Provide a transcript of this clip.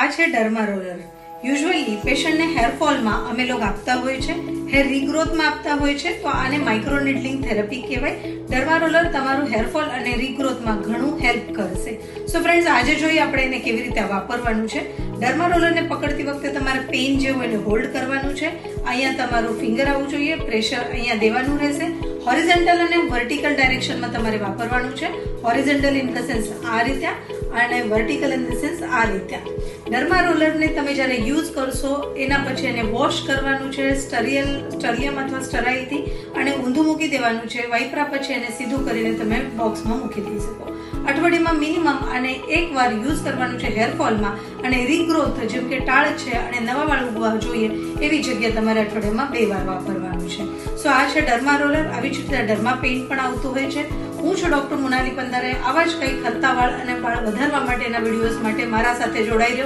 આ છે Derma roller. Usually પેશન્ટને હેરફોલમાં અમે લોકો આપતા હોય છે, હેર રીગ્રોથમાં આપતા હોય છે, તો આને માઇક્રો નીડલિંગ થેરપી કહેવાય. ડર્મા રોલર તમારું હેરફોલ અને રીગ્રોથમાં ઘણું હેલ્પ કરશે. સો ફ્રેન્ડ્સ, આજે જોઈએ આપણે એને કેવી રીતે વાપરવાનું છે. ડર્મા રોલરને પકડતી વખતે તમારે પેન જેવું એને હોલ્ડ કરવાનું છે. અહીંયા તમારું ફિંગર આવવું જોઈએ, પ્રેશર અહીંયા દેવાનું રહેશે. હોરિઝોન્ટલ અને વર્ટિકલ ડાયરેક્શનમાં તમારે વાપરવાનું છે. હોરિઝોન્ટલ ઇન ધ સેન્સ આ રીતે અને વર્ટિકલ ઇન ધ સેન્સ આ રીતે. ડર્મા રોલરને તમે જ્યારે યુઝ કરશો એના પછી એને વોશ કરવાનું છે સ્ટરિયમ અથવા સ્ટરાઇલથી અને ઊંધું મૂકી દેવાનું છે. વાઇપરા પછી એને સીધું કરીને તમે બોક્સમાં મૂકી દઈ શકો. અઠવાડિયામાં મિનિમમ આને એકવાર યુઝ કરવાનું છે હેરફોલમાં, અને રીગ્રોથ જેમ કે ટાળ છે અને નવા વાળ ઉગવા જોઈએ એવી જગ્યાએ તમારે અઠવાડિયામાં 2 વાર વાપરવાનું છે. સો આ છે ડર્મા રોલર. આવી જ રીતે ડર્મા પેઇન્ટ પણ આવતું હોય છે. હું છું ડોક્ટર મોનાલી પંદારે. આવા જ કંઈક ખરતા વાળ અને વાળ વધારવા માટેના વિડીયોઝ માટે મારા સાથે જોડાઈ રહ્યો.